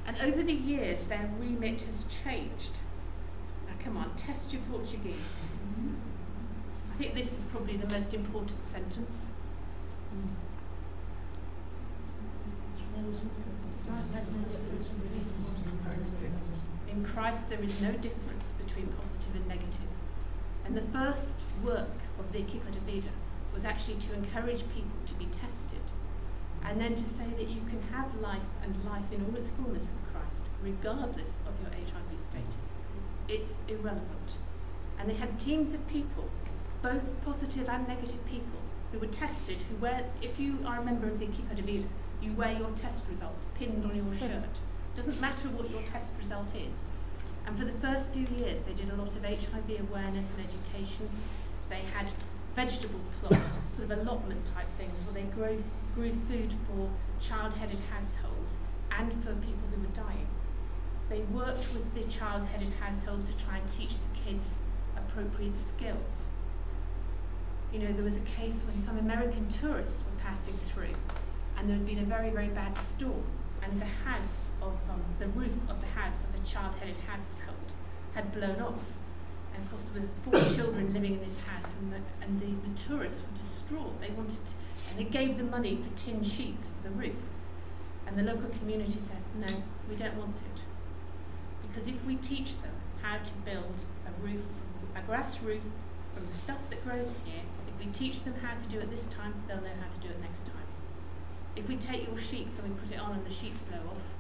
And over the years, their remit has changed. Now come on, test your Portuguese. I think this is probably the most important sentence. In Christ there is no difference between positive and negative. And the first work of the Equipa de Vida was actually to encourage people to be tested, and then to say that you can have life and life in all its fullness with Christ, regardless of your HIV status. It's irrelevant. And they had teams of people, both positive and negative people, who were tested, who wear, if you are a member of the Equipa de Vida, you wear your test result pinned on your shirt. Doesn't matter what your test result is. And for the first few years, they did a lot of HIV awareness and education. They had vegetable plots, sort of allotment type things, where they grew food for child-headed households and for people who were dying. They worked with the child-headed households to try and teach the kids appropriate skills. You know, there was a case when some American tourists were passing through, and there had been a very, very bad storm, and the house of the roof of the house of a child-headed household had blown off. And of course there were 4 children living in this house, and the tourists were distraught. They wanted to, and they gave them money for tin sheets for the roof. And the local community said, no, we don't want it. Because if we teach them how to build a grass roof from the stuff that grows here, if we teach them how to do it this time, they'll know how to do it next time. If we take your sheets and we put it on and the sheets blow off,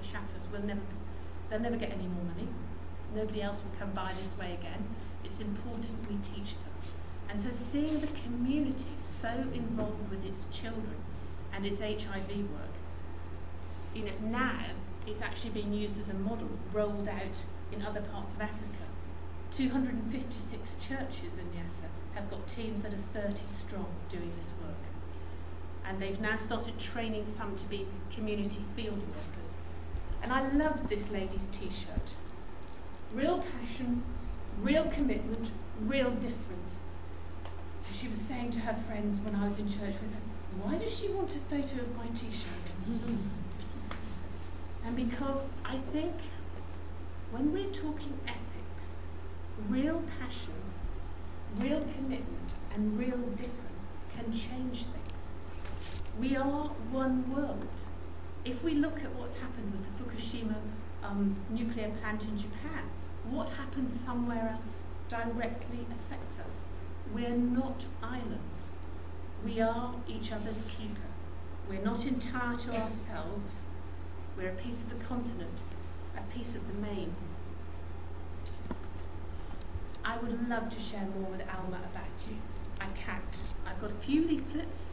the shapless they'll never get any more money. Nobody else will come by this way again. It's important we teach them. And so seeing the community so involved with its children and its HIV work, now it's actually being used as a model, rolled out in other parts of Africa. 256 churches in Nyasa have got teams that are 30 strong doing this work. And they've now started training some to be community field workers. And I loved this lady's t-shirt. Real passion, real commitment, real difference. And she was saying to her friends when I was in church with her, why does she want a photo of my t-shirt? And because I think when we're talking ethics, real passion, real commitment, and real difference can change things. We are one world. If we look at what's happened with the Fukushima nuclear plant in Japan, what happens somewhere else directly affects us. We're not islands. We are each other's keeper. We're not entire to ourselves. We're a piece of the continent, a piece of the main. I would love to share more with Alma about you. I can't. I've got a few leaflets.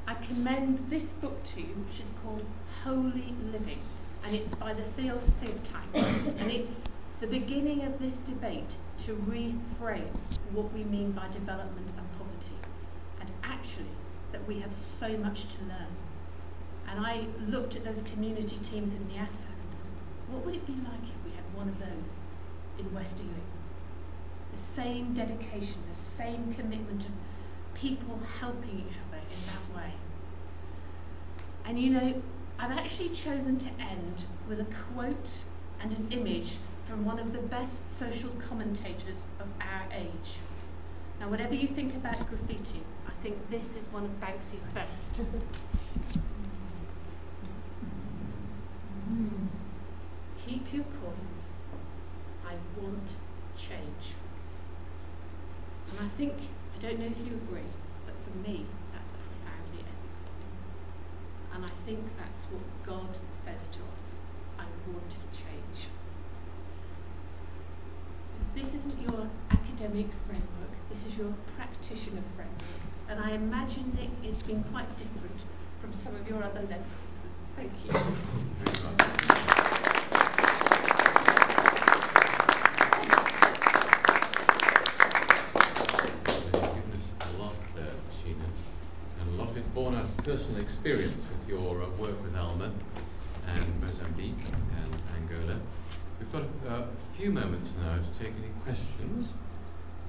I commend this book to you, which is called Holy Living, and it's by the Theos think tank. And it's the beginning of this debate to reframe what we mean by development and poverty, and actually that we have so much to learn. And I looked at those community teams in Nyasa and thought, what would it be like if we had one of those in West Ealing? The same dedication, the same commitment of people helping each other in that way. And I've actually chosen to end with a quote and an image from one of the best social commentators of our age. Now, whatever you think about graffiti, I think this is one of Banksy's best. Keep your coins. I want change. And I don't know if you agree, but for me, that's profoundly ethical. And I think that's what God says to us. I want change. This isn't your academic framework, this is your practitioner framework. And I imagine it's been quite different from some of your other level courses. Thank you.
Born out of personal experience with your work with Alma and Mozambique and Angola. We've got a few moments now to take any questions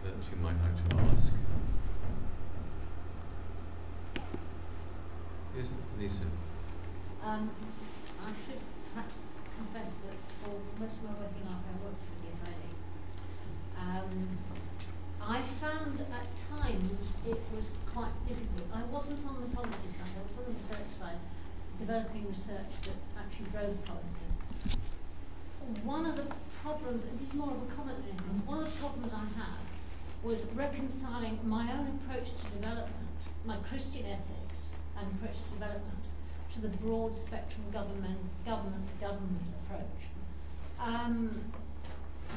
that you might like to ask. Yes, Lisa.
I should perhaps confess that for most of my working life I worked for the Friday. I found at times it was quite difficult. I wasn't on the policy side, I was on the research side, developing research that actually drove policy. One of the problems, and this is more of a comment than anything else, one of the problems I had was reconciling my own approach to development, my Christian ethics and approach to development, to the broad spectrum government approach.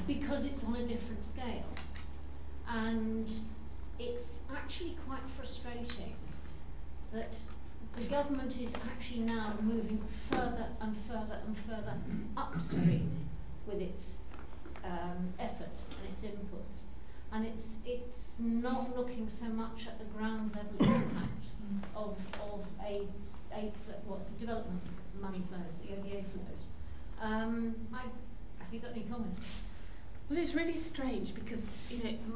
Because it's on a different scale. And it's actually quite frustrating that the government is actually now moving further and further and further upstream with its efforts and its inputs. And it's not looking so much at the ground level impact of development money flows, the ODA flows. Have you got any comments?
Well, it's really strange because,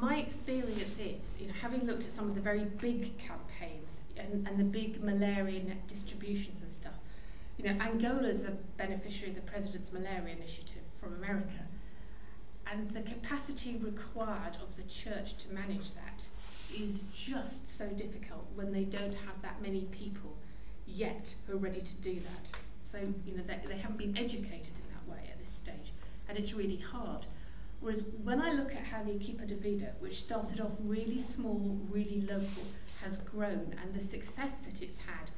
my experience is, having looked at some of the very big campaigns and the big malaria net distributions and stuff, Angola's a beneficiary of the President's Malaria Initiative from America. And the capacity required of the church to manage that is just so difficult when they don't have that many people yet who are ready to do that. So, they haven't been educated in that way at this stage. and it's really hard. Whereas when I look at how the Equipa de Vida, which started off really small, really local, has grown, and the success that it's had,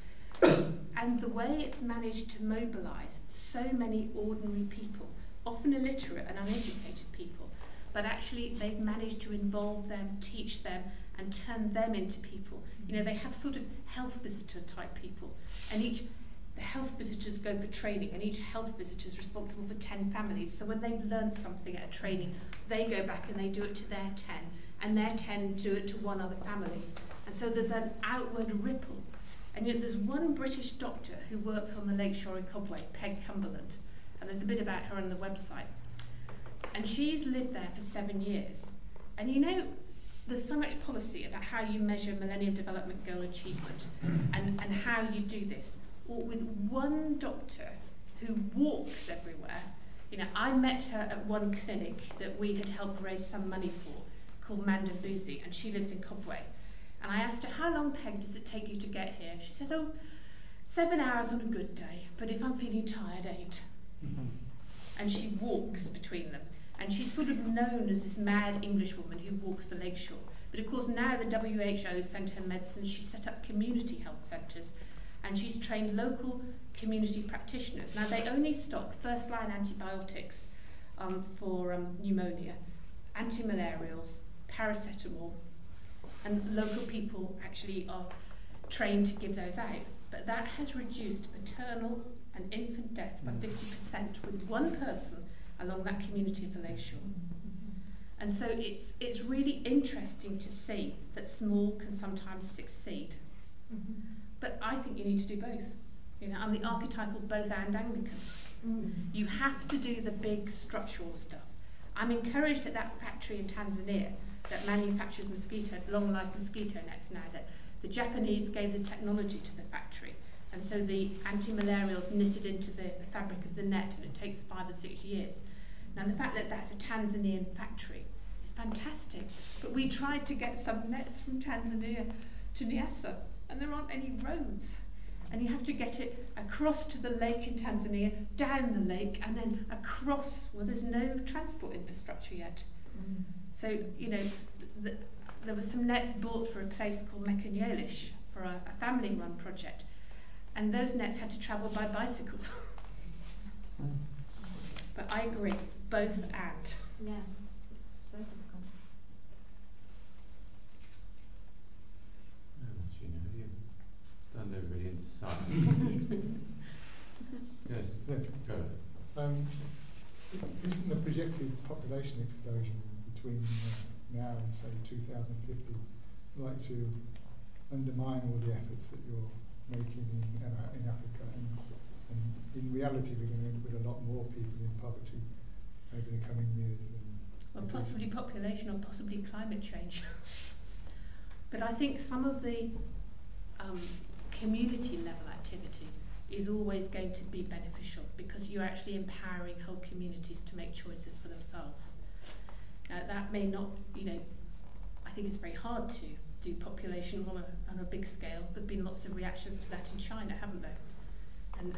and the way it's managed to mobilise so many ordinary people, often illiterate and uneducated people, but actually they've managed to involve them, teach them, and turn them into people. You know, they have sort of health visitor type people, and the health visitors go for training, and each health visitor is responsible for 10 families. So when they've learned something at a training, they go back and they do it to their 10, and their 10 do it to one other family. And so there's an outward ripple. And yet there's one British doctor who works on the Lakeshore in Cobway, Peg Cumberland, and there's a bit about her on the website. And she's lived there for 7 years. And you know, there's so much policy about how you measure Millennium Development Goal achievement and how you do this. Or with one doctor who walks everywhere. You know, I met her at one clinic that we had helped raise some money for, called Mandambuzi, and she lives in Cobway. And I asked her, how long, Peg, does it take you to get here? She said, 7 hours on a good day, but if I'm feeling tired, 8. And she walks between them. And she's sort of known as this mad English woman who walks the lakeshore. But of course now the WHO sent her medicine, she set up community health centres, and she's trained local community practitioners. Now they only stock first-line antibiotics for pneumonia, antimalarials, paracetamol, and local people actually are trained to give those out. But that has reduced maternal and infant death by 50% with one person along that community of the Lakeshore. And so it's really interesting to see that small can sometimes succeed. But I think you need to do both. You know, I'm the archetypal both and Anglican. You have to do the big structural stuff. I'm encouraged at that factory in Tanzania that manufactures long-life mosquito nets now, that the Japanese gave the technology to the factory. And so the anti-malarials knitted into the fabric of the net, and it takes 5 or 6 years. Now the fact that that's a Tanzanian factory is fantastic. But we tried to get some nets from Tanzania to Nyasa, and there aren't any roads. And you have to get it across to the lake in Tanzania, down the lake, and then across, well, there's no transport infrastructure yet. So, you know, there were some nets bought for a place called Mekanyolish for a family-run project. And those nets had to travel by bicycle. But I agree, both and.
Yeah, both of them.
You know, you stunned everybody into silence. Yes, go.
Isn't the projected population explosion between now and say 2050 like to undermine all the efforts that you're making in Africa, and in reality we're going to end up with a lot more people in poverty over the coming years?
Well, possibly population or possibly climate change. But I think some of the community level activity is always going to be beneficial, because you're actually empowering whole communities to make choices for themselves. Now that may not, you know, I think it's very hard to do population on a big scale. There have been lots of reactions to that in China, haven't there? And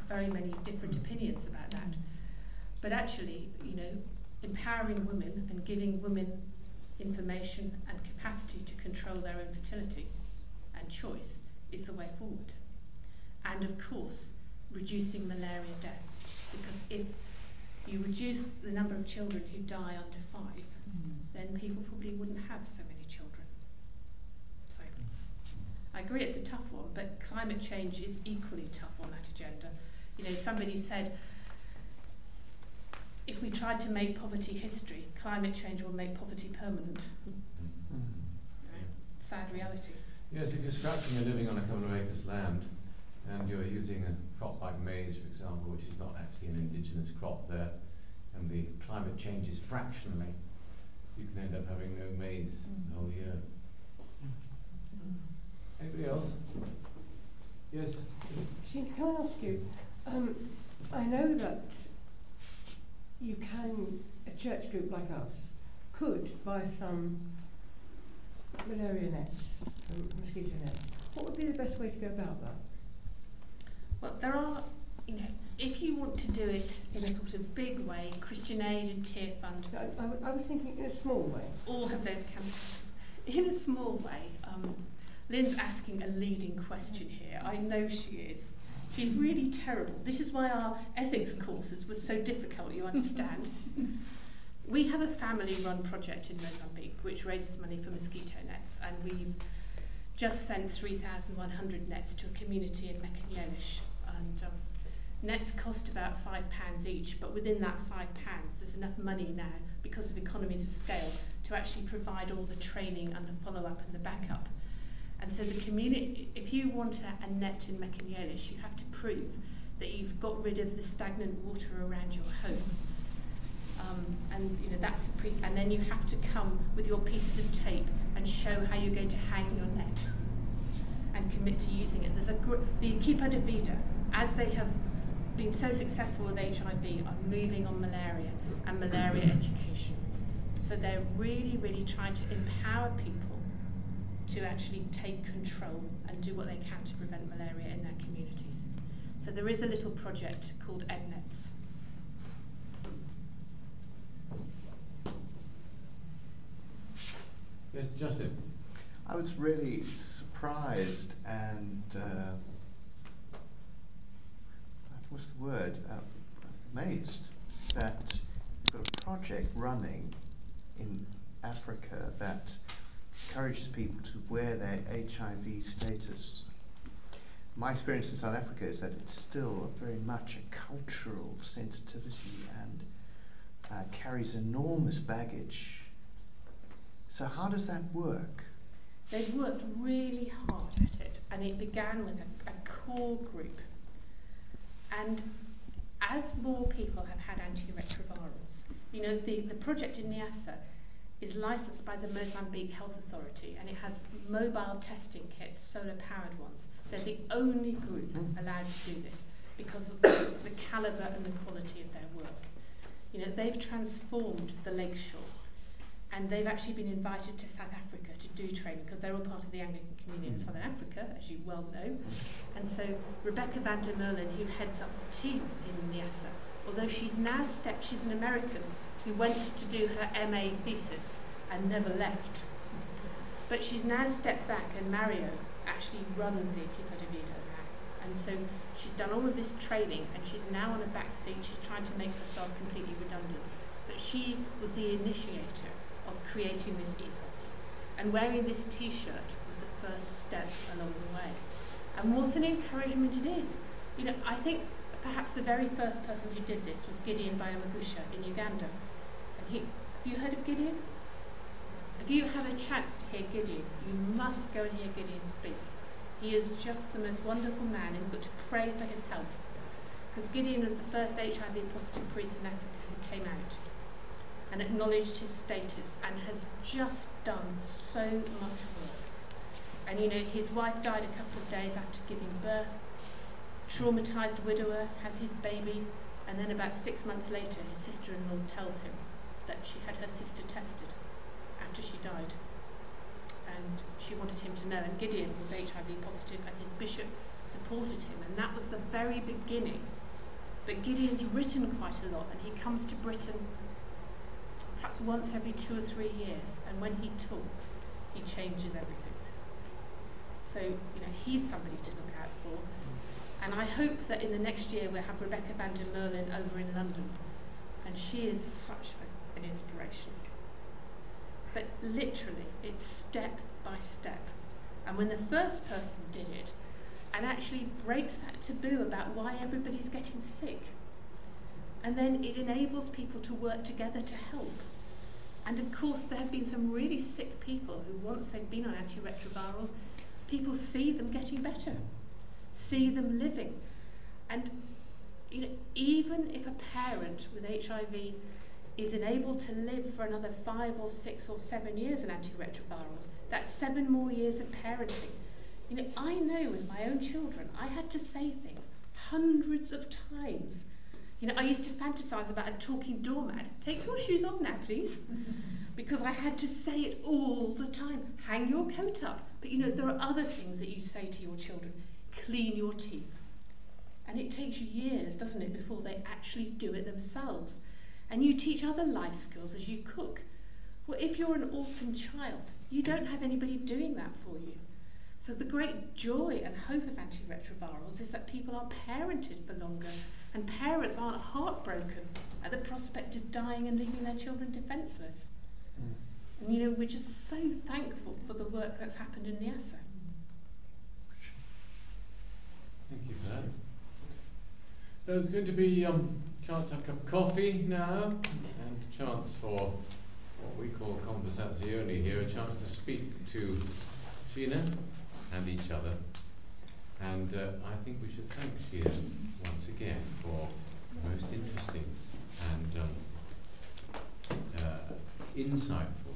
very many different opinions about that. But actually, you know, empowering women and giving women information and capacity to control their own fertility and choice is the way forward. And of course, reducing malaria death, because if you reduce the number of children who die under 5, then people probably wouldn't have so many children. So I agree it's a tough one, but climate change is equally tough on that agenda. You know, somebody said, if we tried to make poverty history, climate change will make poverty permanent. Right? Sad reality.
Yes, if you're scratching a living on a couple of acres land, and you're using a crop like maize, for example, which is not actually an indigenous crop there, and the climate changes fractionally, you can end up having no maize the whole year. Anybody else? Yes?
Can I ask you, I know that you can, a church group like us, could buy some malaria nets, mosquito nets. What would be the best way to go about that?
Well, there are, you know, if you want to do it in a sort of big way, Christian Aid and Tear Fund,
I was thinking in a small way.
all have those campaigns. In a small way, Lynn's asking a leading question here. I know she is. She's really terrible. This is why our ethics courses were so difficult, you understand. We have a family-run project in Mozambique which raises money for mosquito nets, and we've just sent 3,100 nets to a community in Mekanyelich. And nets cost about £5 each, but within that £5 there's enough money now, because of economies of scale, to actually provide all the training and the follow-up and the backup. And so the community, if you want a net in Mekanyelich, you have to prove that you've got rid of the stagnant water around your home. And you know that's and then you have to come with your pieces of tape and show how you're going to hang your net and commit to using it. There's the Equipa de Vida, as they have been so successful with HIV, are moving on malaria and malaria education. So they're really, really trying to empower people to actually take control and do what they can to prevent malaria in their communities. So there is a little project called EdNets.
Yes, Justin.
I was really surprised and what's the word? Amazed that you've got a project running in Africa that encourages people to wear their HIV status. My experience in South Africa is that it's still very much a cultural sensitivity and carries enormous baggage. So how does that work?
They've worked really hard at it, and it began with a core group. And as more people have had antiretrovirals, you know, the project in Niassa is licensed by the Mozambique Health Authority, and it has mobile testing kits, solar-powered ones. They're the only group allowed to do this because of the calibre and the quality of their work. You know, they've transformed the lakeshore, and they've actually been invited to South Africa to do training because they're all part of the Anglican community in Southern Africa, as you well know. And so Rebecca van der Merlen, who heads up the team in Niassa, although she's an American who went to do her MA thesis and never left. But she's now stepped back, and Mario actually runs the Equipa de Vida now. And so she's done all of this training, and she's now on a back seat. She's trying to make herself completely redundant. But she was the initiator of creating this ethos. And wearing this t-shirt was the first step along the way. And what an encouragement it is. You know, I think perhaps the very first person who did this was Gideon Bayamagusha in Uganda. And have you heard of Gideon? If you have a chance to hear Gideon, you must go and hear Gideon speak. He is just the most wonderful man, and but to pray for his health. Because Gideon was the first HIV positive priest in Africa who came out and acknowledged his status, and has just done so much work. And you know, his wife died a couple of days after giving birth. Traumatised widower, has his baby, and then about 6 months later his sister-in-law tells him that she had her sister tested after she died, and she wanted him to know, and Gideon was HIV positive, and his bishop supported him, and that was the very beginning. But Gideon's written quite a lot, and he comes to Britain perhaps once every 2 or 3 years, and when he talks, he changes everything. So, you know, he's somebody to look out for. And I hope that in the next year we'll have Rebecca van der Merlen over in London, and she is such an inspiration. But literally, it's step by step. And when the first person did it, and actually breaks that taboo about why everybody's getting sick, and then it enables people to work together to help. And of course, there have been some really sick people who, once they've been on antiretrovirals, people see them getting better, see them living. And you know, even if a parent with HIV is enabled to live for another 5 or 6 or 7 years in antiretrovirals, that's 7 more years of parenting. You know, I know with my own children, I had to say things hundreds of times. You know, I used to fantasize about a talking doormat. Take your shoes off now, please. Because I had to say it all the time. Hang your coat up. But you know, there are other things that you say to your children. Clean your teeth. And it takes years, doesn't it, before they actually do it themselves. And you teach other life skills as you cook. Well, if you're an orphan child, you don't have anybody doing that for you. So the great joy and hope of antiretrovirals is that people are parented for longer, and parents aren't heartbroken at the prospect of dying and leaving their children defenceless. And you know, we're just so thankful for the work that's happened in Nyasa.
Thank you for that. There's going to be a chance to have a cup of coffee now, and a chance for what we call conversazione here, a chance to speak to Sheena and each other. And I think we should thank Sheena once again for the most interesting and insightful